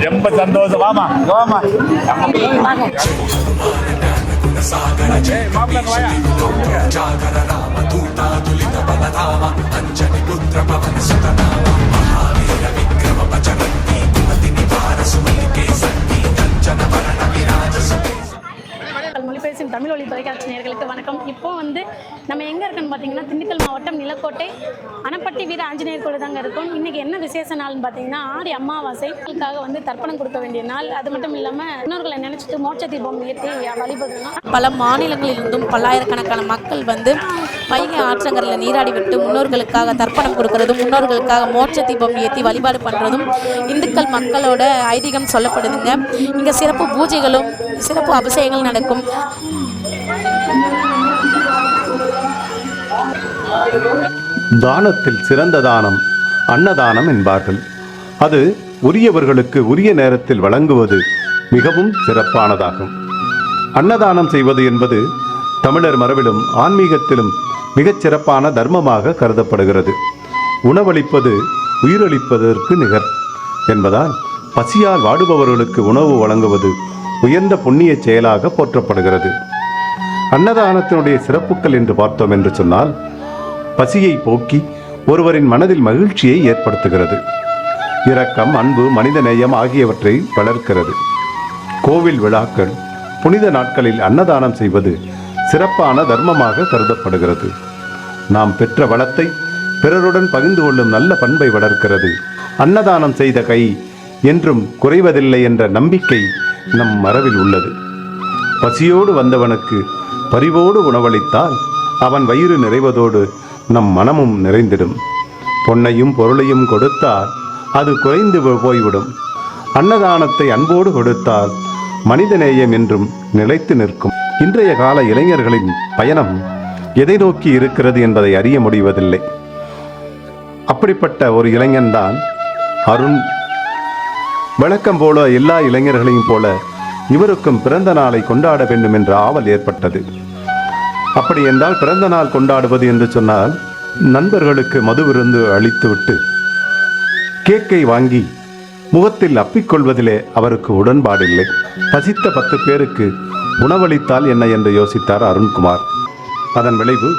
ரொம்ப சந்தோஷம். வாமா வாமா மொழிபேசும் தமிழ் ஒளி தொலைக்காட்சி நேயர்களுக்கு வணக்கம். இப்போ நம்ம எங்கே இருக்கோன்னு பார்த்தீங்கன்னா திண்டுக்கல் மாவட்டம் நிலக்கோட்டை அணப்பட்டி வீர ஆஞ்சநேயர் கோயில் தாங்க இருக்கும். இன்றைக்கி என்ன விசேஷ நாள்னு பார்த்தீங்கன்னா ஆடி அமாவாசைக்காக தர்ப்பணம் கொடுக்க வேண்டிய நாள். அது மட்டும் இல்லாமல் முன்னோர்களை நினச்சிட்டு மோட்ச தீபம் ஏற்றி வழிபடணும். பல மாநிலங்களிலிருந்தும் பல்லாயிரக்கணக்கான மக்கள் வைகை ஆற்றங்கரையில் நீராடி விட்டு முன்னோர்களுக்காக தர்ப்பணம் கொடுக்கறதும் முன்னோர்களுக்காக மோட்ச தீபம் ஏற்றி வழிபாடு பண்ணுறதும் இந்துக்கள் மக்களோட ஐதீகம் சொல்லப்படுதுங்க. இங்கே சிறப்பு பூஜைகளும் சிறப்பு அபிஷேகங்கள் நடக்கும். தானத்தில் சிறந்த தானம் அன்னதானம் என்பார்கள். அது உரியவர்களுக்கு உரிய நேரத்தில் வழங்குவது மிகவும் சிறப்பானதாகும். அன்னதானம் செய்வது என்பது தமிழர் மரபிலும் ஆன்மீகத்திலும் மிகச் சிறப்பான தர்மமாக கருதப்படுகிறது. உணவளிப்பது உயிரளிப்பதற்கு நிகர் என்பதால் பசியால் வாடுபவர்களுக்கு உணவு வழங்குவது உயர்ந்த புண்ணிய செயலாக போற்றப்படுகிறது. அன்னதானத்தினுடைய சிறப்புகள் என்று பார்த்தோம் என்று சொன்னால், பசியை போக்கி ஒருவரின் மனதில் மகிழ்ச்சியை ஏற்படுத்துகிறது. இரக்கம், அன்பு, மனிதநேயம் ஆகியவற்றை வளர்க்கிறது. கோவில் விழாக்கள், புனித நாட்களில் அன்னதானம் செய்வது சிறப்பான தர்மமாக கருதப்படுகிறது. நாம் பெற்ற வளத்தை பிறருடன் பகிர்ந்து கொள்ளும் நல்ல பண்பை வளர்க்கிறது. அன்னதானம் செய்த கை என்றும் குறைவதில்லை என்ற நம்பிக்கை நம் மரபில் உள்ளது. பசியோடு வந்தவனுக்கு பரிவோடு உணவளித்தால் அவன் வயிறு நிறைவதோடு நம் மனமும் நிறைந்திடும். பொன்னையும் பொருளையும் கொடுத்தால் அது குறைந்து போய்விடும். அன்னதானத்தை அன்போடு கொடுத்தால் மனிதநேயம் என்றும் நிலைத்து நிற்கும். இன்றைய கால இளைஞர்களின் பயணம் எதை நோக்கி இருக்கிறது என்பதை அறிய முடிவதில்லை. அப்படிப்பட்ட ஒரு இளைஞன்தான் அருண். வழக்கம் போல எல்லா இளைஞர்களையும் போல இவருக்கும் பிறந்த நாளை கொண்டாட வேண்டும் என்ற ஆவல் ஏற்பட்டது. அப்படி என்றால் பிறந்த நாள் கொண்டாடுவது என்று சொன்னால் நண்பர்களுக்கு மது விருந்து அளித்துவிட்டு கேக்கை வாங்கி முகத்தில் அப்பிக்கொள்வதிலே அவருக்கு உடன்பாடில்லை. பசித்த 10 பேருக்கு உணவளித்தால் என்ன என்று யோசித்தார் அருண்குமார். அதன் விளைவு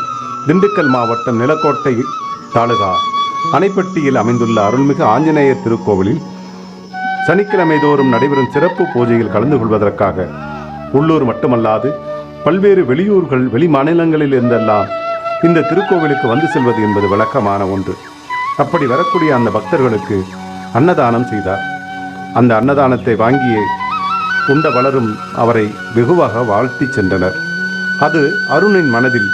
திண்டுக்கல் மாவட்டம் நிலக்கோட்டை தாலுகா அணைப்பட்டியில் அமைந்துள்ள அருள்மிகு ஆஞ்சநேயர் திருக்கோவிலில் சனிக்கிழமை தோறும் நடைபெறும் சிறப்பு பூஜையில் கலந்து கொள்வதற்காக உள்ளூர் மட்டுமல்லாது பல்வேறு வெளியூர்கள், வெளி மாநிலங்களில் இருந்தெல்லாம் இந்த திருக்கோவிலுக்கு வந்து செல்வது என்பது வழக்கமான ஒன்று. அப்படி வரக்கூடிய அந்த பக்தர்களுக்கு அன்னதானம் செய்தார். அந்த அன்னதானத்தை வாங்கிய உண்ட வளரும் அவரை வெகுவாக வாழ்த்தி சென்றனர். அது அருணின் மனதில்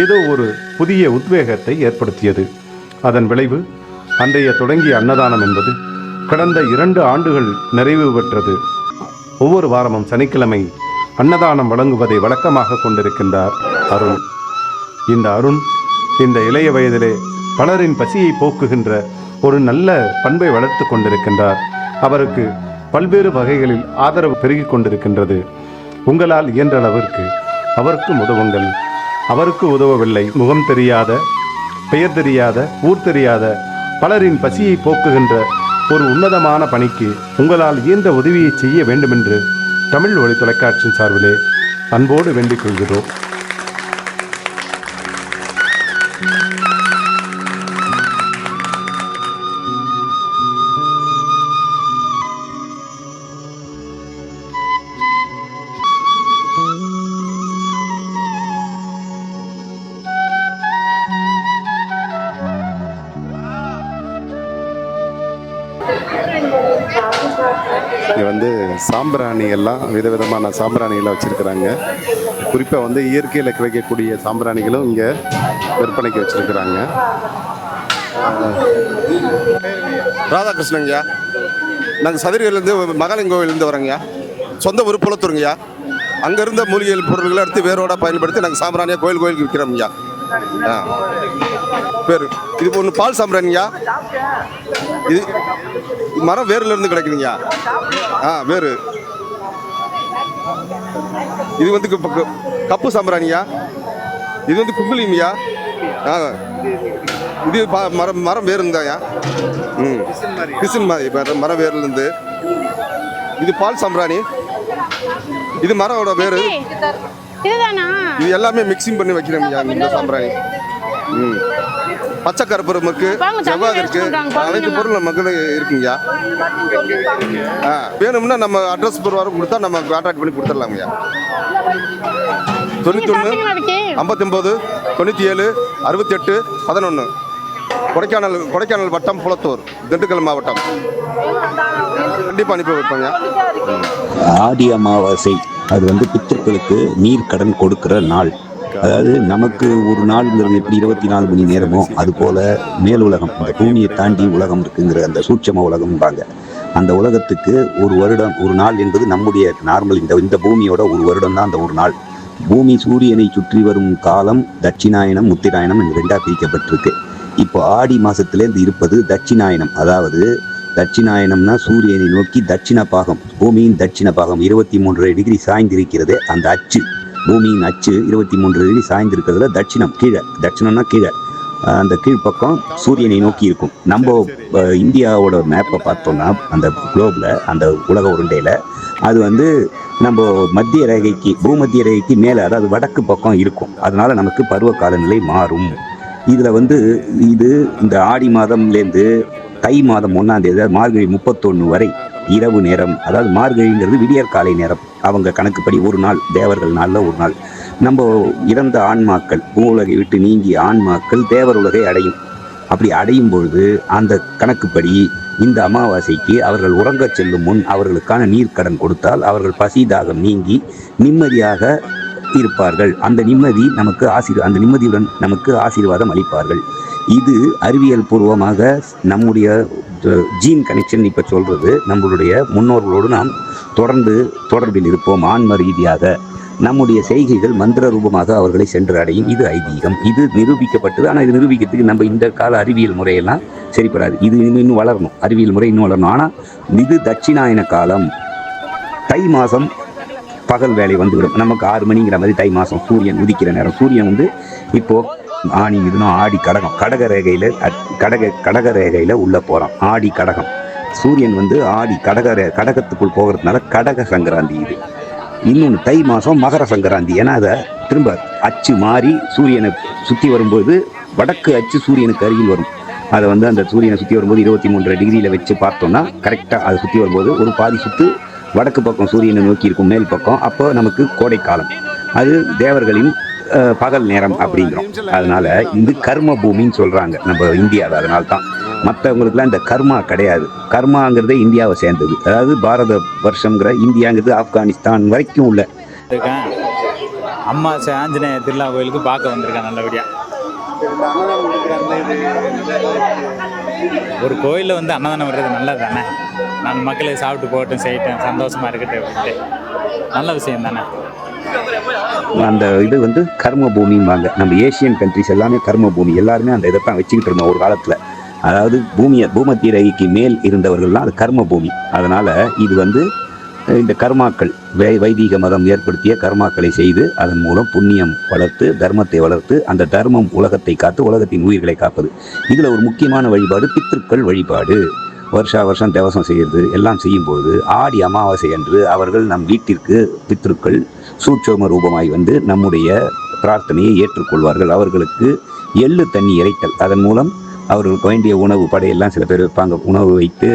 ஏதோ ஒரு புதிய உத்வேகத்தை ஏற்படுத்தியது. அதன் விளைவு அன்றைய தொடங்கிய அன்னதானம் என்பது கடந்த 2 ஆண்டுகள் நிறைவு பெற்றது. ஒவ்வொரு வாரமும் சனிக்கிழமை அன்னதானம் வழங்குவதை வழக்கமாக கொண்டிருக்கின்றார் அருண். இந்த அருண் இந்த இளைய வயதிலே பலரின் பசியை போக்குகின்ற ஒரு நல்ல பண்பை வளர்த்து கொண்டிருக்கின்றார். அவருக்கு பல்வேறு வகைகளில் ஆதரவு பெருகிக் கொண்டிருக்கின்றது. உங்களால் இயன்ற அளவிற்கு அவருக்கும் உதவுங்கள். அவருக்கு உதவவில்லை, முகம் தெரியாத, பெயர் தெரியாத, ஊர் தெரியாத பலரின் பசியை போக்குகின்ற ஒரு உன்னதமான பணிக்கு உங்களால் இயன்ற உதவியை செய்ய வேண்டுமென்று தமிழ் ஒளி தொலைக்காட்சியின் சார்பிலே அன்போடு வேண்டிக் கொள்கிறோம். இது சாம்பிராணி எல்லாம் விதவிதமான சாம்பிராணிகளாக வச்சுருக்கிறாங்க. குறிப்பாக இயற்கையில் கிடைக்கக்கூடிய சாம்பிராணிகளும் இங்கே விற்பனைக்கு வச்சுருக்கிறாங்க. ராதாகிருஷ்ணங்கய்யா, நாங்கள் சதுரகிரிலேருந்து மகாலிங்க கோவிலேருந்து வரோங்கய்யா. சொந்த ஊர் புலத்தூருங்கய்யா. அங்கே இருந்த மூலிகை பொருட்களை எடுத்து வேரோட பயன்படுத்தி நாங்கள் சாம்பிராணியாக கோயிலுக்கு விற்கிறோம்யா. பேர் இது ஒன்று பால் சாம்பிராணிங்கய்யா. இது மரம் வேர்ல இருந்து கிடைக்குதுங்கய்யா. வேறு இது கப்பு சாம்பிராணியா. இது குங்குலிங்கய்யா. இது மரம் வேறு இருந்தாயா. கிறிஸ்டின் மாதிரி மரம் வேர்லேருந்து இது பால் சாம்பிராணி, இது மரோட வேறு, இதுதானா? இது எல்லாமே மிக்சிங் பண்ணி வைக்கிறோம் ஐயா இந்த சாம்பிராணி. பச்சை கருப்பூரம் இருக்கு, செவ்வாய் இருக்கு, அனைத்து பொருள் மக்கள் இருக்குங்கய்யா. வேணும்னா நம்ம அட்ரஸ் பிரகாரம் கொடுத்தா நம்ம கான்டாக்ட் பண்ணி கொடுத்துடலாம் ஐயா. 91 59 97 68 11 கொடைக்கானல் வட்டம், புலத்தூர், திண்டுக்கல் மாவட்டம். கண்டிப்பாக அனுப்பி வைப்பாங்க. ஆடி அமாவாசை அது வந்து பித்தர்களுக்கு நீர்க்கடன் கொடுக்கிற நாள். அதாவது நமக்கு ஒரு நாள்ங்கிறது எப்படி 24 மணி நேரமோ அதுபோல் மேல் உலகம், இந்த பூமியை தாண்டி உலகம் இருக்குங்கிற அந்த சூட்சம உலகம்பாங்க. அந்த உலகத்துக்கு ஒரு வருடம், ஒரு நாள் என்பது நம்முடைய நார்மல் இந்த பூமியோட ஒரு வருடம் தான் அந்த ஒரு நாள். பூமி சூரியனை சுற்றி வரும் காலம் தட்சிணாயனம், உத்திராயணம் என்று 2ஆக பிரிக்கப்பட்டிருக்கு. இப்போ ஆடி மாதத்துலேருந்து இருப்பது தட்சிணாயனம். அதாவது தட்சிணாயனம்னா சூரியனை நோக்கி தட்சிண பாகம், பூமியின் தட்சிண பாகம் 23 டிகிரி சாய்ந்திருக்கிறது. அந்த அச்சு, பூமியின் அச்சு 23 டிகிரி சாய்ந்திருக்கிறதுல தட்சிணம், கீழே, தட்சிணம்னா கீழே, அந்த கீழ்ப்பக்கம் சூரியனை நோக்கி இருக்கும். நம்ம இந்தியாவோட மேப்பை பார்த்தோம்னா அந்த குளோபில், அந்த உலக உருண்டையில் அது வந்து நம்ம மத்திய ரேகைக்கு, பூமத்திய ரேகைக்கு மேலே, அதாவது வடக்கு பக்கம் இருக்கும். அதனால நமக்கு பருவ காலநிலை மாறும். இதில் வந்து இது இந்த ஆடி மாதம்லேருந்து தை மாதம் 1ஆம் தேதி, மார்கழி 31 வரை இரவு நேரம், அதாவது மார்கழிங்கிறது விடியற் காலை நேரம். அவங்க கணக்குப்படி ஒரு நாள், தேவர்கள் நாளில் ஒரு நாள். நம்ம இறந்த ஆன்மாக்கள், பூவுலகை விட்டு நீங்கிய ஆன்மாக்கள் தேவர் உலகை அடையும். அப்படி அடையும் பொழுது அந்த கணக்குப்படி இந்த அமாவாசைக்கு அவர்கள் உறங்கச் செல்லும் முன் அவர்களுக்கான நீர்க்கடன் கொடுத்தால் அவர்கள் பசி தாகம் நீங்கி நிம்மதியாக இருப்பார்கள். அந்த நிம்மதி நமக்கு அந்த நிம்மதியுடன் நமக்கு ஆசீர்வாதம் அளிப்பார்கள். இது அறிவியல் பூர்வமாக நம்முடைய ஜீன் கனெக்ஷன் இப்போ சொல்கிறது. நம்மளுடைய முன்னோர்களோடு நாம் தொடர்ந்து தொடர்பில் இருப்போம். ஆன்ம ரீதியாக நம்முடைய செய்கைகள் மந்திர ரூபமாக அவர்களை சென்று அடையும். இது ஐதீகம், இது நிரூபிக்கப்பட்டது. ஆனால் இது நிரூபிக்கிறதுக்கு நம்ம இந்த கால அறிவியல் முறையெல்லாம் சரிப்படாது. இது இன்னும் வளரணும், அறிவியல் முறை இன்னும் வளரணும். ஆனால் இது தட்சிணாயன காலம். தை மாதம் பகல் வேலை வந்துவிடும். நமக்கு 6 மணிங்கிற மாதிரி தை மாதம் சூரியன் உதிக்கிற நேரம். சூரியன் வந்து இப்போது ஆணி மிதுனம் ஆடி கடகம், கடக ரேகையில் உள்ளே போகிறோம். ஆடி கடகம், சூரியன் வந்து ஆடி கடகத்துக்குள் போகிறதுனால கடக சங்கராந்தி. இது இன்னொன்று தை மாதம் மகர சங்கராந்தி. ஏன்னா அதை திரும்ப அச்சு மாறி சூரியனை சுற்றி வரும்போது வடக்கு அச்சு சூரியனுக்கு அருகில் வரும். அதை வந்து அந்த சூரியனை சுற்றி வரும்போது 23 டிகிரியில் வச்சு பார்த்தோம்னா கரெக்டாக அதை சுற்றி வரும்போது ஒரு பாதி சுற்று வடக்கு பக்கம் சூரியனை நோக்கி இருக்கும், மேல் பக்கம். அப்போ நமக்கு கோடைக்காலம், அது தேவர்களின் பகல் நேரம் அப்படிங்கிறோம். அதனால இது கர்ம பூமின்னு சொல்கிறாங்க நம்ம இந்தியாவில். அதனால தான் மற்றவங்களுக்குலாம் இந்த கர்மா கிடையாது. கர்மாங்கிறதே இந்தியாவை சேர்ந்தது. அதாவது பாரத வருஷங்கிற இந்தியாங்கிறது ஆப்கானிஸ்தான் வரைக்கும் உள்ள இருக்கேன். அம்மா ஆஞ்சநேய திருவிழா கோயிலுக்கு பார்க்க வந்திருக்கேன். நல்லபடியாக ஒரு கோயிலில் வந்து அன்னதானம் வர்றது நல்லது தானே. நான் மக்களை சாப்பிட்டு போகட்டும், செய்யட்டும், சந்தோஷமாக இருக்கட்டும் அப்படின்ட்டு நல்ல விஷயம் தானே. அந்த இது வந்து கர்ம பூமிம்பாங்க. நம்ம ஏஷியன் கண்ட்ரிஸ் எல்லாமே கர்ம பூமி. எல்லாருமே அந்த இதை தான் வச்சுக்கிட்டு இருந்தோம் ஒரு காலத்தில். அதாவது பூமத்திய ரேகைக்கு மேல் இருந்தவர்கள்லாம் அது கர்ம பூமி. அதனால் இது வந்து இந்த கர்மாக்கள், வைதீக மதம் ஏற்படுத்திய கர்மாக்களை செய்து அதன் மூலம் புண்ணியம் வளர்த்து தர்மத்தை வளர்த்து அந்த தர்மம் உலகத்தை காத்து உலகத்தின் உயிர்களை காப்பது. இதில் ஒரு முக்கியமான வழிபாடு பித்ருக்கள் வழிபாடு. வருஷம் தேவசம் செய்கிறது எல்லாம் செய்யும்போது ஆடி அமாவாசை அன்று அவர்கள் நம் வீட்டிற்கு பித்ருக்கள் சூட்சம ரூபமாய் வந்து நம்முடைய பிரார்த்தனையை ஏற்றுக்கொள்வார்கள். அவர்களுக்கு எள்ளு தண்ணி இறைத்தல், அதன் மூலம் அவர்களுக்கு வேண்டிய உணவு படையெல்லாம் சில பேர் வைப்பாங்க. உணவு வைத்து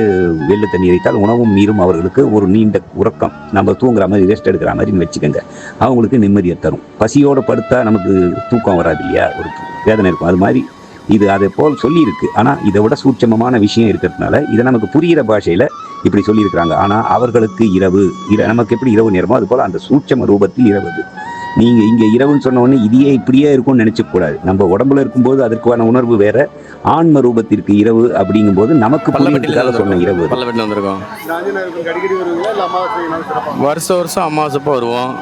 வெள்ளு தண்ணி இறைத்தால் உணவும் நீரும் அவர்களுக்கு ஒரு நீண்ட உறக்கம், நம்ம தூங்குற மாதிரி ரெஸ்ட் எடுக்கிற மாதிரின்னு வச்சுக்கோங்க, அவங்களுக்கு நிம்மதியை தரும். பசியோடு படுத்தா நமக்கு தூக்கம் வராது இல்லையா, ஒரு வேதனை இருக்கும். அது மாதிரி இது அதை போல் சொல்லியிருக்கு. ஆனால் இதை விட சூட்சமமான விஷயம் இருக்கிறதுனால இதை நமக்கு புரிகிற பாஷையில் இப்படி சொல்லியிருக்கிறாங்க. ஆனால் அவர்களுக்கு இரவு, நமக்கு எப்படி இரவு நேரமோ அது போல் அந்த சூட்சம ரூபத்தில் இரவு. நீங்கள் இங்கே இரவுன்னு சொன்ன உடனே இதையே இப்படியே இருக்கும்னு நினச்சக்கூடாது. நம்ம உடம்புல இருக்கும்போது அதற்கான உணர்வு வேற. ஆன்ம ரூபத்திற்கு இரவு அப்படிங்கும்போது நமக்கு புரியறதுக்காக சொன்ன இரவு. பல்லவட்டில் வந்திருக்கோம். வருஷம் அமாவாசைப்போ வருவோம்.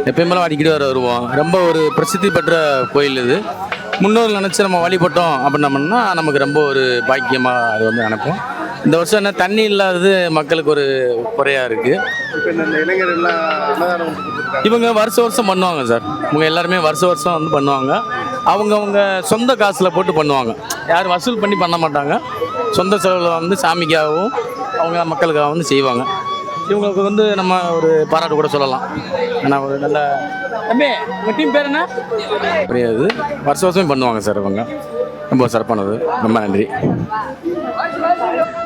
எப்பயுமே அடிக்கடி வருவோம். ரொம்ப ஒரு பிரசித்தி பெற்ற கோயில் இது. முன்னோர்கள் நினச்சி நம்ம வழிபட்டோம் அப்படின்னோம்னா நமக்கு ரொம்ப ஒரு பாக்கியமாக அது வந்து நினைப்போம். இந்த வருஷம் என்ன தண்ணி இல்லாதது மக்களுக்கு ஒரு குறையாக இருக்குது. இவங்க வருஷம் பண்ணுவாங்க சார். இவங்க எல்லாருமே வருஷம் வந்து பண்ணுவாங்க. அவங்க சொந்த காசில் போட்டு பண்ணுவாங்க. யாரும் வசூல் பண்ணி பண்ண மாட்டாங்க. சொந்த செலவில் வந்து சாமிக்காகவும் அவங்க மக்களுக்காக வந்து செய்வாங்க. இவங்களுக்கு வந்து நம்ம ஒரு பாராட்டு கூட சொல்லலாம். ஏன்னா ஒரு நல்ல தம்பி உங்கள் டீம் பேர் என்ன? புரியாது. வருஷம் வருஷமே பண்ணுவாங்க சார் இவங்க. ரொம்ப சிறப்பானது. ரொம்ப நன்றி.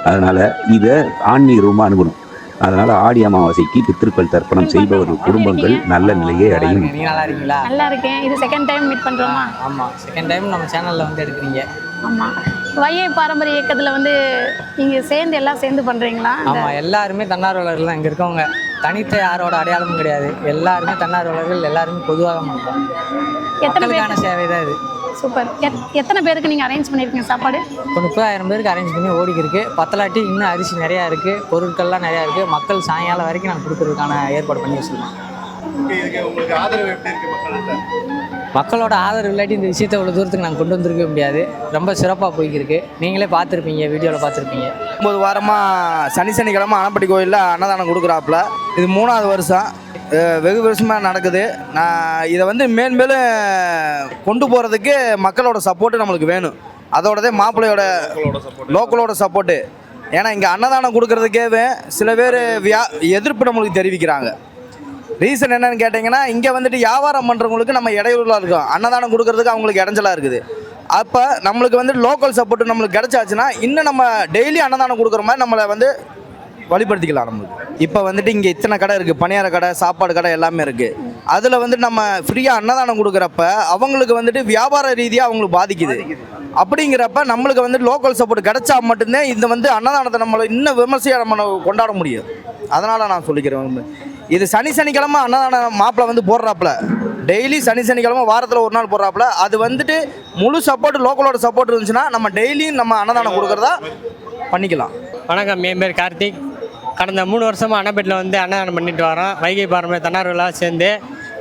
அதனால் இதை ஆன்மீகமாக அணுகணும். அதனால் ஆடி அமாவாசைக்கு பித்திருக்கள் தர்ப்பணம் செய்பவர்கள் குடும்பங்கள் நல்ல நிலையை அடையும். நீங்க நல்லா இருக்கீங்களா? நல்லா இருக்கேன். இது செகண்ட் டைம் மீட் பண்ணுறோமா? ஆமாம், செகண்ட் டைம் நம்ம சேனலில் வந்து எடுக்கிறீங்க. ஆமாம். வைகை பாரம்பரிய இயக்கத்தில் வந்து நீங்கள் சேர்ந்து எல்லாம் சேர்ந்து பண்ணுறீங்களா? ஆமாம், எல்லாருமே தன்னார்வலர்கள் தான். இங்கே இருக்கவங்க தனித்த யாரோட அடையாளமும் கிடையாது. எல்லாருமே தன்னார்வலர்கள், எல்லாருமே பொதுவாக பண்ணுறோம். மக்களுக்கான சேவை தான் இது. சூப்பர். எத்தனை பேருக்கு நீங்கள் அரேஞ்ச் பண்ணியிருக்கீங்க சாப்பாடு? இப்போ 30,000 பேருக்கு அரேஞ்ச் பண்ணி ஓடிக்கிருக்கு. பத்தலாட்டி இன்னும் அரிசி நிறையா இருக்குது, பொருட்கள்லாம் நிறையா இருக்குது. மக்கள் சாயங்காலம் வரைக்கும் நாங்கள் கொடுக்குறதுக்கான ஏற்பாடு பண்ணி வச்சுருக்கோம். மக்களோட ஆதரவு இல்லாட்டி இந்த விஷயத்தை இவ்வளோ தூரத்துக்கு நாங்கள் கொண்டு வந்திருக்க முடியாது. ரொம்ப சிறப்பாக போய்க்கிருக்கு. நீங்களே பார்த்துருப்பீங்க, வீடியோவில் பார்த்துருப்பீங்க. 9 வாரமாக சனிக்கிழமை அணப்பட்டி கோயிலில் அன்னதானம் கொடுக்குறாப்புல. இது 3வது வருஷம். வெகு வருஷமாக நடக்குது. நான் இதை வந்து மேன்மேலும் கொண்டு போகிறதுக்கு மக்களோட சப்போர்ட்டு நம்மளுக்கு வேணும். அதோடதே மாப்பிள்ளையோட லோக்கலோட சப்போர்ட்டு. ஏன்னா இங்கே அன்னதானம் கொடுக்குறதுக்கே சில பேர் எதிர்ப்பு நம்மளுக்கு தெரிவிக்கிறாங்க. ரீசன் என்னன்னு கேட்டிங்கன்னா, இங்கே வந்துட்டு வியாபாரம் பண்ணுறவங்களுக்கு நம்ம இடையூறுலாம் இருக்கும். அன்னதானம் கொடுக்குறதுக்கு அவங்களுக்கு இடைஞ்சலாக இருக்குது. அப்போ நம்மளுக்கு வந்துட்டு லோக்கல் சப்போர்ட்டு நம்மளுக்கு கிடச்சாச்சுன்னா இன்னும் நம்ம டெய்லி அன்னதானம் கொடுக்குற மாதிரி நம்மளை வந்து வழிபடுத்திக்கலாம். நம்மளுக்கு இப்போ வந்துட்டு இங்கே இத்தனை கடை இருக்குது, பணியார கடை, சாப்பாடு கடை எல்லாமே இருக்குது. அதில் வந்துட்டு நம்ம ஃப்ரீயாக அன்னதானம் கொடுக்குறப்ப அவங்களுக்கு வந்துட்டு வியாபார ரீதியாக அவங்களுக்கு பாதிக்குது. அப்படிங்கிறப்ப நம்மளுக்கு வந்து லோக்கல் சப்போர்ட் கிடைச்சா மட்டும்தான் இந்த வந்து அன்னதானத்தை நம்மளை இன்னும் விமர்சையாக நம்ம கொண்டாட முடியும். அதனால் நான் சொல்லிக்கிறேன், இது சனிக்கிழமை அன்னதானம் மாப்பிள்ளை வந்து போடுறாப்புல. டெய்லி சனிக்கிழமை வாரத்தில் ஒரு நாள் போடுறாப்புல. அது வந்துட்டு முழு சப்போர்ட் லோக்கலோட சப்போர்ட் இருந்துச்சுன்னா நம்ம டெய்லியும் நம்ம அன்னதானம் கொடுக்குறதா பண்ணிக்கலாம். வணக்கம், என் பேர் கார்த்திக். கடந்த 3 வருஷமாக அணைப்பேட்டில் வந்து அன்னதானம் பண்ணிட்டு வரோம். வைகை பாரம்பரிய தன்னார்வலாக சேர்ந்து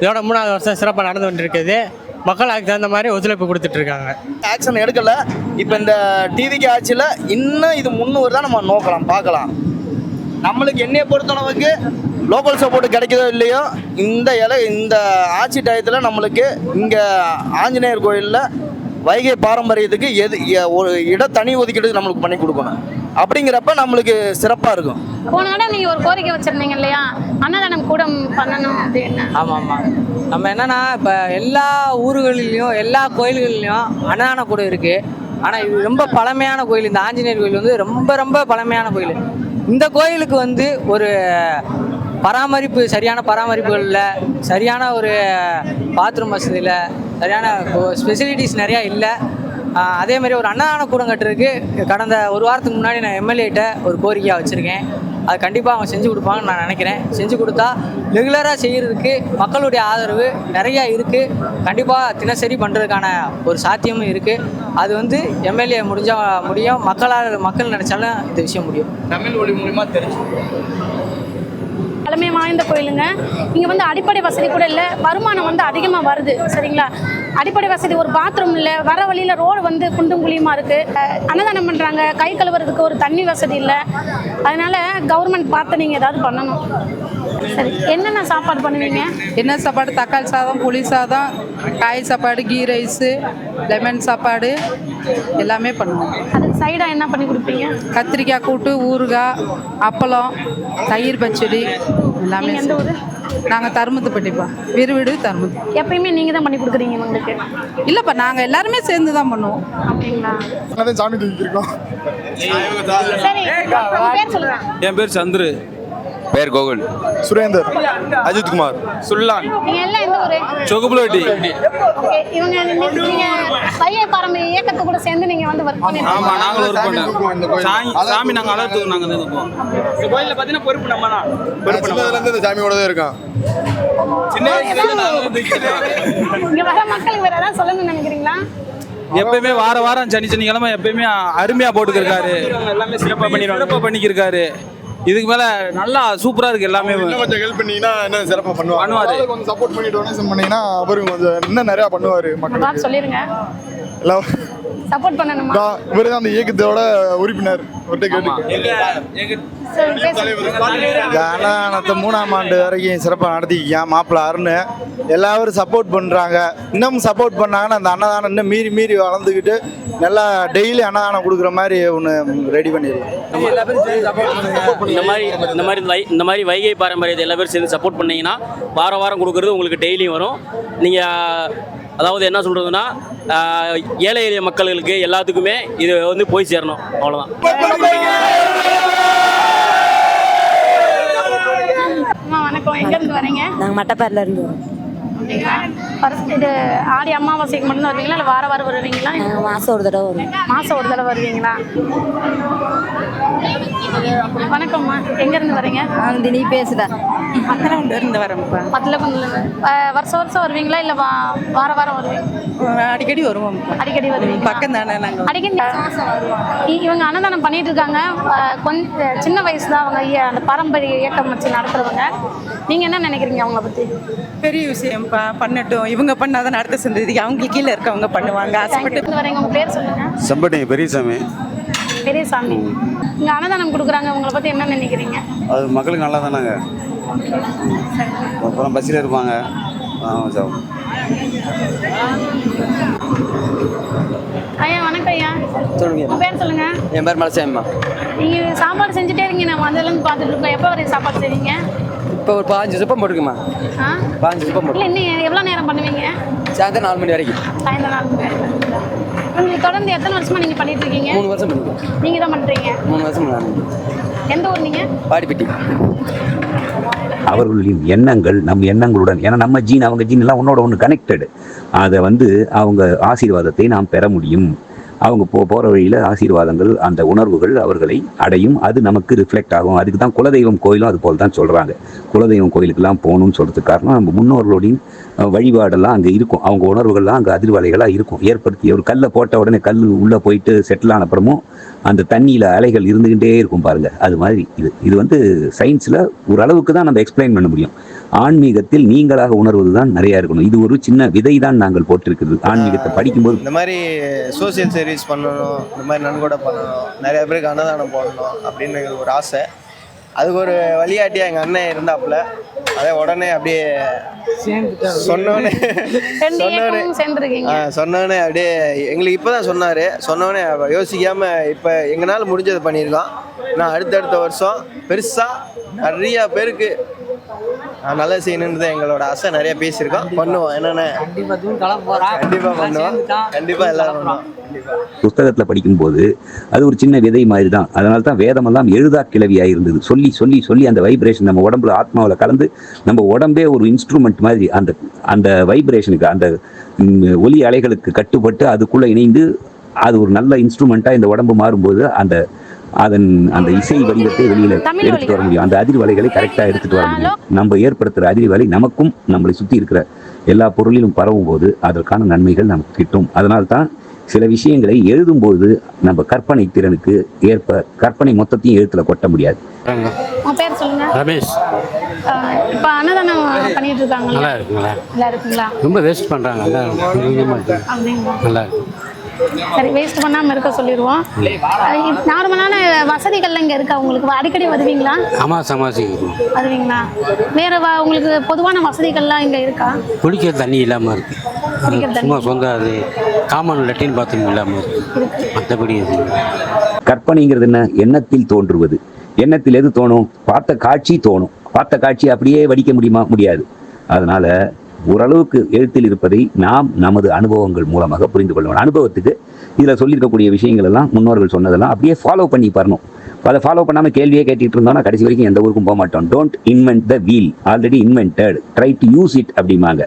இதோட 3வது வருஷம் சிறப்பாக நடந்து கொண்டு இருக்குது. மக்கள் அதுக்கு தகுந்த மாதிரி ஒத்துழைப்பு கொடுத்துட்ருக்காங்க. ஆக்ஷன் எடுக்கலை. இப்போ இந்த டிவிக்கு ஆட்சியில் இன்னும் இது முன்னூறு தான் நம்ம நோக்கலாம், பார்க்கலாம். நம்மளுக்கு என்னையை பொறுத்தளவுக்கு லோக்கல் சப்போர்ட் கிடைக்குதோ இல்லையோ, இந்த ஆட்சி டயத்தில் நம்மளுக்கு இங்கே ஆஞ்சநேயர் கோயிலில் வைகை பாரம்பரியத்துக்கு ஒரு தனி ஒதுக்கீடு நம்மளுக்கு பண்ணி கொடுக்கணும். அப்படிங்கிறப்ப நம்மளுக்கு சிறப்பாக இருக்கும். போன இடம் நீங்கள் ஒரு கோரிக்கை வச்சுருந்தீங்க இல்லையா, அன்னதானம் கூட பண்ணணும் அப்படின்னு? ஆமாம். நம்ம என்னென்னா இப்போ எல்லா ஊர்களிலையும் எல்லா கோயில்கள்லையும் அன்னதான கூட இருக்குது. ஆனால் இது ரொம்ப பழமையான கோயில். இந்த ஆஞ்சநேயர் கோயில் வந்து ரொம்ப ரொம்ப பழமையான கோயில். இந்த கோயிலுக்கு வந்து ஒரு சரியான பராமரிப்புகள் இல்லை, சரியான ஒரு பாத்ரூம் வசதியில், சரியான ஸ்பெசிலிட்டிஸ் நிறையா இல்லை. அதேமாதிரி ஒரு அன்னதான கூடம் கட்டுறதுக்கு கடந்த 1 வாரத்துக்கு முன்னாடி நான் எம்எல்ஏட்ட ஒரு கோரிக்கையாக வச்சுருக்கேன். அது கண்டிப்பாக அவங்க செஞ்சு கொடுப்பாங்கன்னு நான் நினைக்கிறேன். செஞ்சு கொடுத்தா ரெகுலராக செய்கிறதுக்கு மக்களுடைய ஆதரவு நிறையா இருக்குது. கண்டிப்பாக தினசரி பண்ணுறதுக்கான ஒரு சாத்தியமும் இருக்குது. அது வந்து எம்எல்ஏ முடியும், மக்கள் நினச்சாலும் இந்த விஷயம் முடியும். தமிழ் ஒளி மூலிமா தெரிஞ்சு பழமை வாய்ந்த கோயிலுங்க. இங்கே வந்து அடிப்படை வசதி கூட இல்லை, வருமானம் வந்து அதிகமாக வருது. சரிங்களா, அடிப்படை வசதி ஒரு பாத்ரூம் இல்லை, வர வழியில் ரோடு வந்து குண்டும் குழியுமா இருக்குது. அன்னதானம் பண்ணுறாங்க, கை கழுவுறதுக்கு ஒரு தண்ணி வசதி இல்லை. அதனால் கவர்மெண்ட் பார்த்து நீங்கள் ஏதாவது பண்ணணும். சரி, என்னென்ன சாப்பாடு பண்ணுவீங்க? என்ன சாப்பாடு? தக்காளி சாதம், புளி சாதம், காய் சாப்பாடு, கீ ரைஸு, லெமன் சாப்பாடு எல்லாமே பண்ணுவோம். அதுக்கு சைடாக என்ன பண்ணி கொடுப்பீங்க? கத்திரிக்காய் கூட்டு, ஊறுகாய், அப்பளம், தயிர் பச்சடி எல்லாமே. எந்த ஊர்? நாங்கள் தருமத்துப்பட்டிப்பா, வீடு தருமத்து. எப்பயுமே நீங்கள் தான் பண்ணி கொடுக்குறீங்க உங்களுக்கு? இல்லைப்பா, நாங்கள் எல்லாருமே சேர்ந்து தான் பண்ணுவோம். அப்படிங்களா? சாமி தூக்கிருக்கோம். சரி, பேர் சொல்லுங்கள். என் பேர் சந்துரு. பேர் கோகுல். சுரேந்தர், அஜித் குமார், சுல்லான். நீங்கள் எல்லாம் எந்த ஊர்? சொகுபுலோட்டி. ஓகே, நீங்கள் வைகை பாரம்பரிய இயக்கத்து கூட சேர்ந்து நீங்கள் வந்து ஒர்க் பண்ணி? ஆமாம், நாங்களும் ஒர்க் பண்ணோம். சாமி நாங்கள் அலர்த்துக்கு நாங்கள் தான் இருக்கோம். இந்த கோயிலில் பார்த்தீங்கன்னா பொறுப்பு நம்ம தான். சின்னதுலேருந்து இந்த சாமியோட தான் இருக்கோம். சின்ன வயசுலேருந்து இங்கே வர மக்களுக்கு வேறு ஏதாவது சொல்லணும்னு நினைக்கிறீங்களா? எப்பயுமே வாரம் சனிக்கிழமை எப்பயுமே அருமையாக போட்டுக்கிருக்காரு. எல்லாமே சிறப்பாக பண்ணிக்கிருக்காரு. இதுக்கு மேலே நல்லா சூப்பராக இருக்குது. எல்லாமே கொஞ்சம் ஹெல்ப் பண்ணீங்கன்னா இன்னும் சிறப்பாக பண்ணுவார். கொஞ்சம் சப்போர்ட் பண்ணி டொனேஷன் பண்ணீங்கன்னா அவரும் கொஞ்சம் இன்னும் நிறையா பண்ணுவார். மக்கள் சொல்லிடுங்க. சப்போர்ட் பண்ணணுமா? இவர் தான் அந்த இயக்கத்தோட உறுப்பினர். அன்னதானத்தை 3ஆம் ஆண்டு வரைக்கும் சிறப்பாக நடத்திக்க மாப்பிள்ள அருண் எல்லாரும் சப்போர்ட் பண்ணுறாங்க. இன்னும் சப்போர்ட் பண்ணாங்கன்னா அந்த அன்னதானம் இன்னும் மீறி வளர்ந்துக்கிட்டு நல்லா டெய்லி அன்னதானம் கொடுக்குற மாதிரி ஒன்று ரெடி பண்ணிடலாம். இந்த மாதிரி வைகை பாரம்பரியத்தை எல்லா பேரும் சேர்ந்து சப்போர்ட் பண்ணீங்கன்னா வாரம் கொடுக்குறது உங்களுக்கு டெய்லியும் வரும். நீங்கள் அதாவது என்ன சொல்கிறதுன்னா ஏழை எளிய மக்களுக்கு எல்லாத்துக்குமே இது வந்து போய் சேரணும், அவ்வளோதான். வணக்கம், எங்கேருந்து வரீங்க? நாங்கள் மட்டப்பாறையில் இருந்து வரோம். இது ஆடி அமாவாசைக்கு மட்டும் வருவீங்களா இல்லை வாரம் வருவீங்களா? மாதம் ஒரு தடவை வரும். மாதம் ஒரு தடவை வருவீங்களா? வணக்கம்மா, எங்கேருந்து வரீங்க? நீ பேசுதா? இருந்து வரோம்ப்பா. வருஷம் வருவீங்களா இல்லை வாரம் வருவீங்க? அடிக்கடி வருவோம். அடிக்கடி வருவீங்க? பக்கம் தானே நாங்கள். அடிக்கடி இவங்க அன்னதானம் பண்ணிட்டு இருக்காங்க. கொஞ்சம் சின்ன வயசு தான் அவங்க அந்த பாரம்பரிய இயக்கம் வச்சு நடத்துறவங்க. நீங்கள் என்ன நினைக்கிறீங்க அவங்கள பற்றி? பெரிய விஷயம்ப்பா, பண்ணட்டும். இவங்க பண்ணாதான் அடுத்த சந்ததிக்கு அவங்களுக்கு கீழே இருக்கவங்க பண்ணுவாங்க. ஆசைப்பட்டு வரீங்க. உங்கள் பேர் சொல்லுங்க. செம்பட்டி பெரியசாமி. பெரியசாமி, இங்கே அன்னதானம் கொடுக்குறாங்க, உங்களை பற்றி என்ன நினைக்கிறீங்க? அது மக்களுக்கு நல்லா தானாங்க. அப்புறம் பஸ்ஸில் இருப்பாங்க. ஐயா வணக்கம் ஐயா. சொல்லுங்க. உங்கள் பேர் சொல்லுங்க. என் பேர் மலசாமிம்மா. நீங்கள் சாப்பாடு செஞ்சுட்டே இருக்கீங்க, நம்ம அதுலேருந்து பார்த்துட்டு இருக்கோம். எப்போ வரையும் சாப்பாடு செய்வீங்க? இப்போ ஒரு 15 சுப்பம் போட்டுருக்குமா? 15 சுப்பம் போட்டு. இல்லை, இன்னும் எவ்வளோ நேரம் பண்ணுவீங்க? சாயந்தரம் 4 மணி வரைக்கும். சாயந்தரம் 4 மணி வரைக்கும். உங்களுக்கு தொடர்ந்து எத்தனை வருஷமா நீங்கள் பண்ணிட்டு இருக்கீங்க? 3 வருஷம் பண்ணிருக்கோம். நீங்கள் தான் பண்ணுறீங்க? 3 வருஷம் நான். எந்த ஊர் நீங்கள்? பாடிப்பட்டி. அவர்களின் எண்ணங்கள் நம் எண்ணங்களுடன், ஏன்னா நம்ம ஜீன் அவங்க ஜீன் எல்லாம் ஒன்னோட ஒன்று கனெக்டடு. அதை அவங்க ஆசீர்வாதத்தை நாம் பெற முடியும். அவங்க போகிற வழியில் ஆசீர்வாதங்கள், அந்த உணர்வுகள் அவர்களை அடையும். அது நமக்கு ரிஃப்ளெக்ட் ஆகும். அதுக்கு தான் குலதெய்வம் கோயிலும் அது போல் தான் சொல்கிறாங்க. குலதெய்வம் கோயிலுக்கெல்லாம் போகணும்னு சொல்கிறதுக்கு காரணம் நம்ம முன்னோர்களுடைய வழிபாடெல்லாம் அங்கே இருக்கும். அவங்க உணர்வுகள்லாம் அங்கே அதிர்வலைகளாக இருக்கும். ஏற்படுத்தி ஒரு கல்லை போட்ட உடனே கல் உள்ளே போயிட்டு செட்டில் ஆன அப்புறமும் அந்த தண்ணியில் அலைகள் இருந்துக்கிட்டே இருக்கும் பாருங்கள். அது மாதிரி இது சயின்ஸில் ஒரு அளவுக்கு தான் நம்ம எக்ஸ்பிளைன் பண்ண முடியும். ஆன்மீகத்தில் நீங்களாக உணர்வது தான் நிறையா இருக்கணும். இது ஒரு சின்ன விதை தான் நாங்கள் போட்டிருக்கிறது. ஆன்மீகத்தை படிக்கும்போது இந்த மாதிரி சோசியல் சர்வீஸ் பண்ணணும், இந்த மாதிரி நன்கொடை பண்ணணும், நிறைய பேருக்கு அன்னதானம் போடணும் அப்படின்னு எங்களுக்கு ஒரு ஆசை. அதுக்கு ஒரு வழிகாட்டியாக எங்கள் அண்ணன் இருந்தாப்புல. அதே உடனே அப்படியே சொன்னோடனே அப்படியே எங்களுக்கு இப்போ தான் சொன்னோடனே யோசிக்காமல் இப்போ எங்களால் முடிஞ்சதை பண்ணியிருக்கோம். நான் அடுத்தடுத்த வருஷம் பெருசாக நிறையா பேருக்கு நல்லது செய்யணுன்றது எங்களோட ஆசை. நிறைய பேசியிருக்கோம், பண்ணுவோம். என்னென்ன கண்டிப்பாக பண்ணுவோம், கண்டிப்பாக எல்லாரும் பண்ணுவோம். புஸ்தகத்தில் படிக்கும்போது அது ஒரு சின்ன விதை மாதிரி தான். அதனால தான் வேதமெல்லாம் எழுதா கிளவியாக இருந்தது. சொல்லி சொல்லி சொல்லி அந்த வைப்ரேஷன் நம்ம உடம்புல ஆத்மாவில் கலந்து நம்ம உடம்பே ஒரு இன்ஸ்ட்ருமெண்ட் மாதிரி அந்த வைப்ரேஷனுக்கு, அந்த ஒலி அலைகளுக்கு கட்டுப்பட்டு அதுக்குள்ளே இணைந்து அது ஒரு நல்ல இன்ஸ்ட்ருமெண்ட்டாக இந்த உடம்பு மாறும்போது அந்த இசை வடிவத்தை வெளியில் எடுத்துட்டு வர முடியும். அந்த அதிர்வலைகளை கரெக்டாக எடுத்துட்டு வர முடியும். நம்ம ஏற்படுத்துகிற அதிர்வலை நமக்கும் நம்மளை சுற்றி இருக்கிற எல்லா பொருளிலும் பரவும் போது அதற்கான நன்மைகள் நமக்கு கிட்டும். அதனால்தான் சில விஷயங்களை எழுதும்போது நம்ம கற்பனை திறனுக்கு ஏற்ப கற்பனை மொத்தத்தையும் எழுத்துல கொட்ட முடியாது. உங்க பேர் சொல்லுங்க. ரமேஷ். இப்போ அன்னதானம் பண்ணிட்டு இருக்காங்க. நல்லா இருக்குங்களா? நல்லா இருக்குங்களா? ரொம்ப வேஸ்ட் பண்ணுறாங்க. நல்லா இருக்கு. சரி, வேஸ்ட் பண்ணாமல் இருக்க சொல்லிடுவோம். நார்மலான வசதிகள்லாம் இங்கே இருக்கா உங்களுக்கு? அடிக்கடி வருவீங்களா? வருவீங்களா? வேறு உங்களுக்கு பொதுவான வசதிகள்லாம் இங்கே இருக்கா? குடிக்கிற தண்ணி இல்லாமல் இருக்கு. சும்மா சொந்த அது காமன் லெட்டின் பாத்ரூம் இல்லாமல் இருக்கு. மற்றபடி கற்பனைங்கிறது என்ன? எண்ணத்தில் தோன்றுவது. எண்ணத்தில் எது தோணும்? பார்த்த காட்சி தோணும். பார்த்த காட்சி அப்படியே வடிக்க முடியுமா? முடியாது. அதனால ஓரளவுக்கு எழுத்தில் இருப்பதை நாம் நமது அனுபவங்கள் மூலமாக புரிந்து கொள்ளணும். அனுபவத்துக்கு இதில் சொல்லியிருக்கக்கூடிய விஷயங்கள் எல்லாம் முன்னோர்கள் சொன்னதெல்லாம் அப்படியே ஃபாலோ பண்ணி வரணும். அதை ஃபாலோ பண்ணாமல் கேள்வியே கேட்டுட்டு இருந்தோம்னா கடைசி வரைக்கும் எந்த ஊருக்கும் போக மாட்டோம். Don't invent the wheel, already invented, try to use it அப்படிம்பாங்க.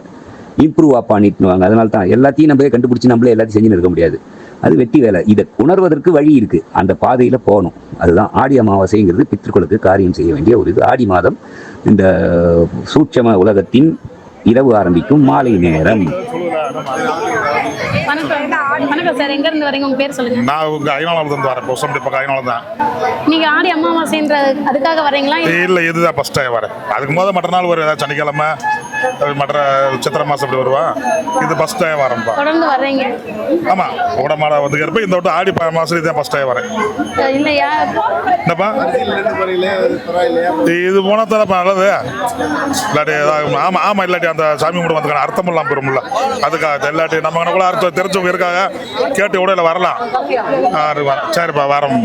இம்ப்ரூவ் பண்ணிட்டுவாங்க. அதனால தான் எல்லாத்தையும் நம்மளே கண்டுபிடிச்சி நம்மளே எல்லாத்தையும் செஞ்சுன்னு இருக்க முடியாது. அது வெட்டி வேலை. இதை உணர்வதற்கு வழி இருக்குது, அந்த பாதையில் போகணும். அதுதான் ஆடி அமாவாசைங்கிறது. பித்ருக்களுக்கு காரியம் செய்ய வேண்டிய ஒரு இது. ஆடி மாதம் இந்த சூட்சம உலகத்தின் இரவு ஆரம்பிக்கும் மாலை நேரம். வணக்கம் சார், எங்க இருந்து வரீங்க? உங்க பேர் சொல்லுங்க. நான் உங்க ஐநாளம் இருந்து வரேன். பொசம்பட்டி பக்கம் ஐநாளம் தான். நீங்க ஆடி அமாவாசைன்ற அதுக்காக வரீங்களா? இல்ல, இதுதான் ஃபர்ஸ்ட் டைம் வரேன். அதுக்கு முதல்ல மற்ற நாள் ஒரு ஏதாவது சனிக்கிழமை மற்ற சித்திரை மாதம் இப்படி வருவா. இது ஃபஸ்ட் டைம் வரேன்ப்பா. தொடர்ந்து வர்றீங்க? ஆமாம், கூட மாட வந்துக்கிறப்ப இந்த விட்டு ஆடி மாதம் இதுதான் ஃபஸ்ட் டைம் வரேன். இல்லையா? என்னப்பா இது போனால் தானப்பா நல்லது. இல்லாட்டி ஆமாம் ஆமாம், இல்லாட்டி அந்த சாமி கூட வந்துக்கான அர்த்தம் இல்லாமல் போயிரும்ல, அதுக்காக இல்லாட்டி நம்ம கூட அர்த்தம் தெரிஞ்சவங்க இருக்காங்க, கேட்டு கூட இல்லை வரலாம். சரிப்பா வரோம்.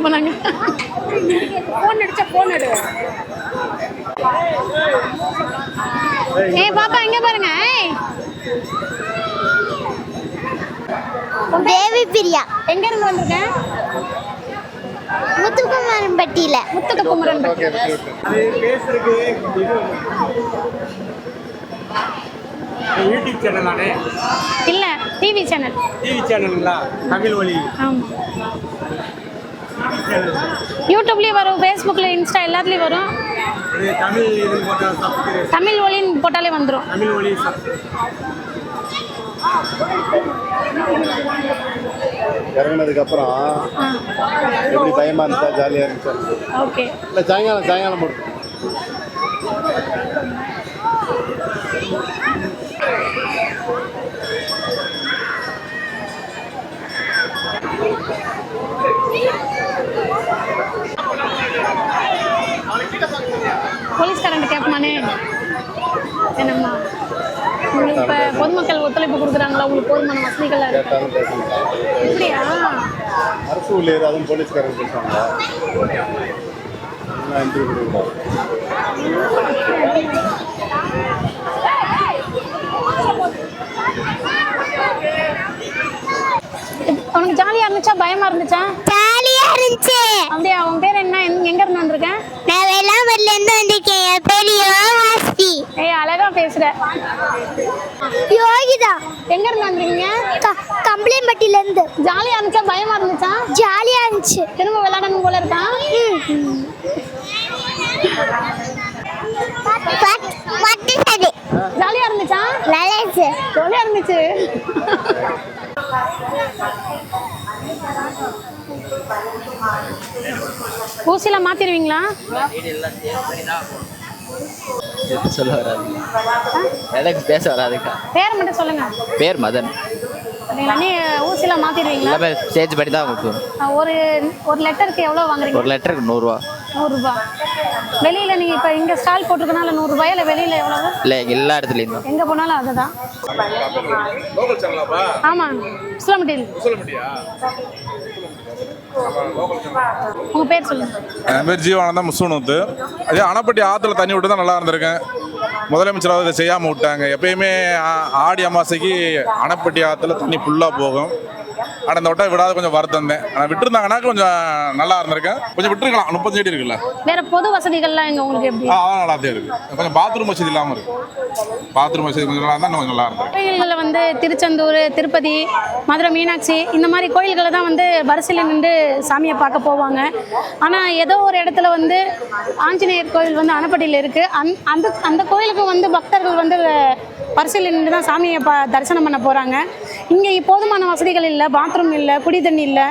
போனாங்க. பாப்பா எங்க பாருங்க. தேவி பிரியா. எங்க இருந்து வந்திருக்கேன்? முத்துக்குமரன்பட்டியில. முத்துக்குமரன்பட்டி. யூடியூப் சேனல் தானே? இல்ல, டிவி சேனல். டிவி சேனலுங்களா? தமிழ் ஒலி. ஆமா, யூடியூப்லயும் வரும், ஃபேஸ்புக்ல, இன்ஸ்டா எல்லாத்துலயும் வரும். தமிழ் இது போட்டா தமிழ் ஒலின்னு போட்டாலே வந்துடும். தமிழ் ஒலி. இறங்கினதுக்கு அப்புறம் எப்படி பயமா இருந்துச்சா ஜாலியா இருந்துச்சா? ஓகே. இல்லை சாயங்காலம் மட்டும். போலீஸ்காரங்க கேட்பமானே என்னம்மா, உங்களுக்கு இப்போ பொதுமக்கள் ஒத்துழைப்பு கொடுக்குறாங்களா? உங்களுக்கு போதுமான வசதிகள் எப்படியா? அரசு ஊழியர் அதுவும் போலீஸ்காரங்க பேசுவாங்க. உனக்கு ஜாலியா இருந்துச்சா பயமா இருந்துச்சா? ஜாலியா இருந்துச்சு. அப்படியா? உன் பேர் என்ன? எங்க இருந்து வந்திருக்கேன்? நான் வேளாங்கண்ணில இருந்து வந்திருக்கேன். என் பேர் யோகாஸ்ரீ. ஏய், அழகா பேசுற. யோகிதா. எங்க இருந்து வந்திருக்கீங்க? கம்பளியம்பட்டியில இருந்து. ஜாலியா இருந்துச்சா பயமா இருந்துச்சா? ஜாலியா இருந்துச்சு. திரும்ப விளையாடணும் போல இருக்கா? ஜாலியா இருந்துச்சா? ஜாலியா இருந்துச்சு. ஊசிலாம் மாத்திருவீங்களா? சொல்ல வராது, எனக்கு பேச வராதுக்கா. பேர் மட்டும் சொல்லுங்க. பேர் மதன். நீ ஊசிலாம் மாத்திடுவீங்களா? எல்லாமே ஸ்டேஜ் படி தான் கொடுத்துருவோம். ஒரு லெட்டருக்கு எவ்வளோ வாங்குறீங்க? ஒரு லெட்டருக்கு 100 ரூபா. 100 ரூபா. வெளியில் நீங்கள் இப்போ இங்கே ஸ்டால் போட்டிருக்கனால 100 ரூபாய், இல்லை வெளியில் எவ்வளவு? இல்லை, எல்லா இடத்துலையும் தான். எங்கே போனாலும் அதுதான். ஆமாம், உசிலம்பட்டியில். உங்கள் பேர் சொல்லுங்க. என் பேர் ஜீவானந்தா முசுனூத்து. அதே அணைப்பட்டி ஆற்றுல தண்ணி விட்டு தான் நல்லா இருந்திருக்கேன். முதலமைச்சராக இதை செய்யாமல் விட்டாங்க. எப்பயுமே ஆடி அமாவாசைக்கு அணைப்பட்டி ஆற்றுல தண்ணி ஃபுல்லாக போகும். ஆனால் இந்த வட்டம் விடாத கொஞ்சம் வருத்தம் தான். ஆனால் விட்டுருந்தாங்கன்னா கொஞ்சம் நல்லா இருந்திருக்கேன். கொஞ்சம் விட்டுருக்கலாம். 30 செடி இருக்குல்ல. வேற பொது வசதிகள்லாம் எங்க உங்களுக்கு எப்படி? நல்லா தான் இருக்கு. கொஞ்சம் பாத்ரூம் வசதி இல்லாமல் இருக்கு. பாத்ரூம் வசதி கொஞ்சம் நல்லா இருந்தால் கொஞ்சம் நல்லா இருக்கும். கோயில்களில் வந்து திருச்செந்தூர், திருப்பதி, மதுரை மீனாட்சி இந்த மாதிரி கோயில்களை தான் வந்து வரிசையில் நின்று சாமியை பார்க்க போவாங்க. ஆனால் ஏதோ ஒரு இடத்துல வந்து ஆஞ்சநேயர் கோயில் வந்து அணைப்பட்டியில் இருக்குது. அந்த கோயிலுக்கு வந்து பக்தர்கள் வந்து வரிசையில் நின்று தான் சாமியை தரிசனம் பண்ண போகிறாங்க. இங்கே போதுமான வசதிகள் இல்லை, பாத்ரூம் இல்லை, குடி தண்ணி இல்லை.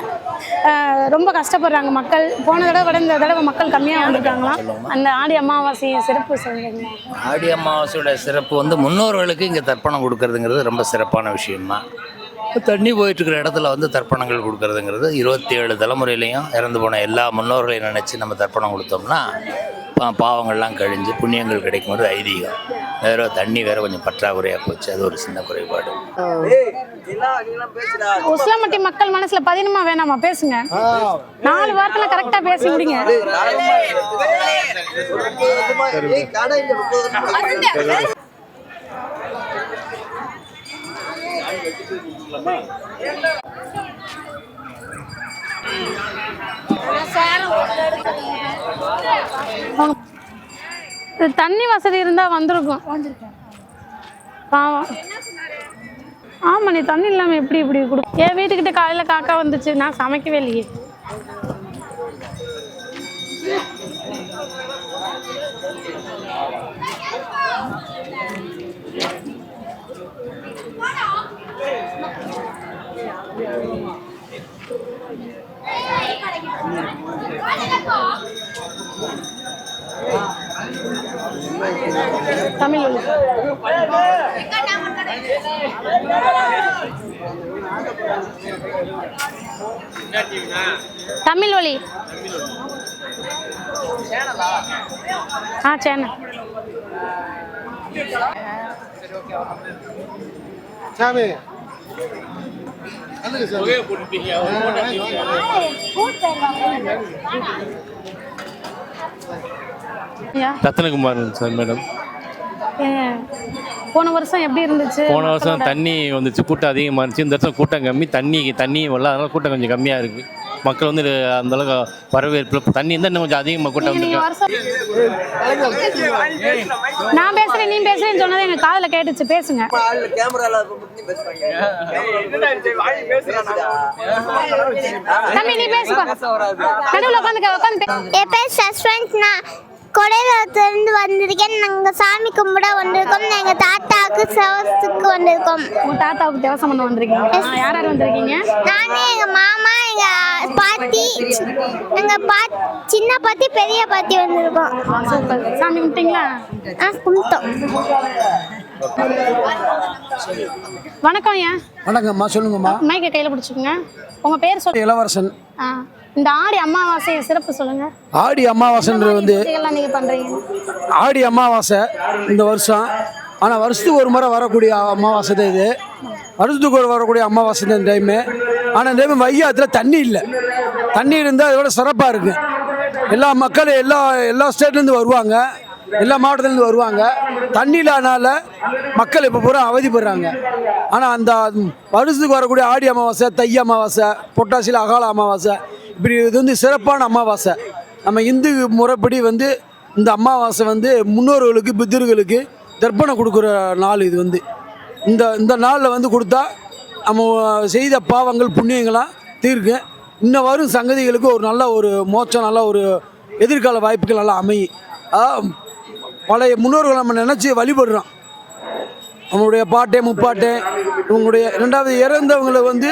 ரொம்ப கஷ்டப்படுறாங்க மக்கள். போன தடவை விட இந்த தடவை மக்கள் கம்மியாக வந்திருக்காங்களாம். அந்த ஆடி அமாவாசை சிறப்பு சொல்லுங்க. ஆடி அமாவாசையோட சிறப்பு வந்து முன்னோர்களுக்கு இங்கே தர்ப்பணம் கொடுக்கறதுங்கிறது ரொம்ப சிறப்பான விஷயம்தான். தண்ணி போயிட்டுருக்கிற இடத்துல வந்து தர்ப்பணங்கள் கொடுக்கறதுங்கிறது 27 தலைமுறையிலையும் இறந்து போன எல்லா முன்னோர்களையும் நினச்சி நம்ம தர்ப்பணம் கொடுத்தோம்னா பாவங்கள்லாம் கழிஞ்சு புண்ணியங்கள் கிடைக்கும்போது ஐதீகம். வேற தண்ணி வேற கொஞ்சம் பற்றாக்குறையாக போச்சு, அது ஒரு சின்ன குறைபாடு. உசிலம்பட்டி மக்கள் மனசுல பதினமா வேணாமா? பேசுங்க. 4 வாரத்துல கரெக்டா பேசி முடிங்க. தண்ணி வசதி இருந்தா வந்திருக்கும். பாவம் ஆமாம், நீ தண்ணி இல்லாமல் எப்படி இப்படி என் வீட்டுக்கிட்ட காலையில் காக்கா வந்துச்சு, நான் சமைக்கவே இல்லையே. தமிழ் ஒலி. தமிழ் ஒலி. சேனல். சாமி ரத்னகுமார் சார் மேடம். போன வருஷம் எப்படி இருந்துச்சு? போன வருஷம் தண்ணி வந்துச்சு, கூட்டம் அதிகமாக இருந்துச்சு. இந்த வருஷம் கூட்டம் கம்மி, தண்ணியும் வரல, அதனால கூட்டம் கொஞ்சம் கம்மியாக இருக்குது. மக்கள் வந்து அந்த அளவுக்கு வரவேற்பு, தண்ணி இருந்தால் இன்னும் கொஞ்சம் அதிகமாக கூட்டம் வந்து. நான் பேசுறேன், நீ பேசுறேன்னு சொன்னது எங்க காதுல கேட்டுச்சு. பேசுங்க. தம்பி நீ பேசுப்பா, நடுவுல உட்காந்து. என் பேர் சஸ்வந்த்னா, கொடையிலிருந்து வந்திருக்கேன். நாங்கள் சாமி கும்பிட வந்திருக்கோம். எங்கள் தாத்தாவுக்கு செவத்துக்கு வந்திருக்கோம். உங்க தாத்தாவுக்கு தேவசம் பண்ண வந்திருக்கீங்க? யார் யார் வந்திருக்கீங்க? நானே, எங்கள் மாமா, எங்கள் பாட்டி, சின்ன பாட்டி, பெரிய பாட்டி வந்திருக்கோம். சூப்பர். சாமி கும்பிட்டீங்களா? கும்பிட்டோம். வணக்கம் ஐயா. வணக்கம்மா, சொல்லுங்கம்மா. மைக்கை கையில் பிடிச்சிக்கோங்க. உங்க பேர் சொல்லுங்க. இளவரசன். இந்த ஆடி அமாவாசை சிறப்பு சொல்லுங்க. ஆடி அமாவாசைன்றது வந்து நீங்க பண்றீங்க. ஆடி அமாவாசை இந்த வருஷம், ஆனால் வருஷத்துக்கு ஒரு முறை வரக்கூடிய அமாவாசை தான் இது. வருஷத்துக்கு ஒரு வரக்கூடிய அமாவாசை தான் இந்த டைமு. ஆனால் இந்த டைம் வைகாத்துல தண்ணி இல்லை. தண்ணி இருந்தால் அதோட சிறப்பாக இருக்குது. எல்லா மக்களும் எல்லா ஸ்டேட்லேருந்து வருவாங்க, எல்லா மாவட்டத்துலேருந்து வருவாங்க. தண்ணி இல்லாதனால மக்கள் இப்போ பூரா அவதிப்படுறாங்க. ஆனால் அந்த வருஷத்துக்கு வரக்கூடிய ஆடி அமாவாசை, தை அமாவாசை, புரட்டாசியில் அகால அமாவாசை, இப்படி இது வந்து சிறப்பான அமாவாசை. நம்ம இந்து முறைப்படி வந்து இந்த அமாவாசை வந்து முன்னோர்களுக்கு, பித்தர்களுக்கு தர்ப்பணம் கொடுக்குற நாள். இது வந்து இந்த நாளில் வந்து கொடுத்தா நம்ம செய்த பாவங்கள் புண்ணியங்களாம் தீர்க்கும். இன்னும் வரும் சங்கதிகளுக்கு ஒரு நல்ல ஒரு மோட்சம், நல்ல ஒரு எதிர்கால வாய்ப்புகள் நல்லா அமையும். பழைய முன்னோர்களை நம்ம நினச்சி வழிபடுறோம். நம்மளுடைய பாட்டே முப்பாட்டே இவங்களுடைய ரெண்டாவது இறந்தவங்களை வந்து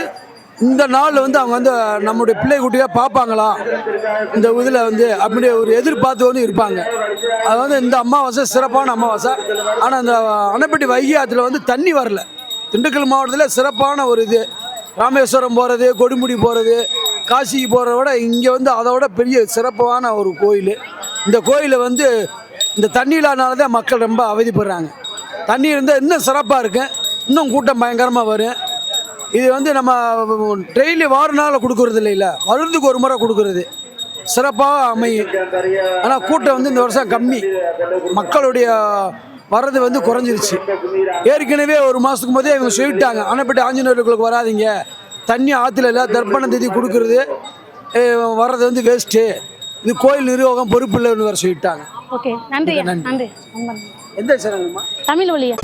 இந்த நாளில் வந்து அவங்க வந்து நம்முடைய பிள்ளை குட்டியாக பார்ப்பாங்களா இந்த இதில் வந்து அப்படி ஒரு எதிர்பார்த்து வந்து இருப்பாங்க. அது வந்து இந்த அமாவாசை சிறப்பான அமாவாசை. ஆனால் இந்த அணைப்பட்டி வைகை ஆற்றுல வந்து தண்ணி வரல. திண்டுக்கல் மாவட்டத்தில் சிறப்பான ஒரு இது. ராமேஸ்வரம் போகிறது, கொடுமுடி போகிறது, காசிக்கு போகிறத விட இங்கே வந்து அதை விட பெரிய சிறப்பான ஒரு கோயில். இந்த கோயிலை வந்து இந்த தண்ணி இல்லாதனால தான் மக்கள் ரொம்ப அவதிப்படுறாங்க. தண்ணி இருந்தால் இன்னும் சிறப்பாக இருக்கு, இன்னும் கூட்டம் பயங்கரமாக வரும். இது வந்து நம்ம டெய்லி வாரநாள் கொடுக்கறது இல்லைல்ல, வருடத்துக்கு ஒரு முறை கொடுக்கறது சிறப்பாக அமையும். ஆனால் கூட்டம் வந்து இந்த வருஷம் கம்மி, மக்களுடைய வர்றது வந்து குறைஞ்சிருச்சு. ஏற்கனவே ஒரு மாதத்துக்கு போதே இவங்க சொல்லிட்டாங்க, அணைப்பட்டி ஆஞ்சநேயர்களுக்கு வராதிங்க, தண்ணி ஆற்றுல இல்லை, தர்ப்பணம் தேதி கொடுக்கறது வர்றது வந்து வேஸ்ட்டு, இது கோயில் நிர்வாகம் பொறுப்பு இல்லைன்னு வேறு சொல்லிட்டாங்க. ஓகே, நன்றி நன்றி. எந்த சேனல்மா? தமிழ் ஒலியா.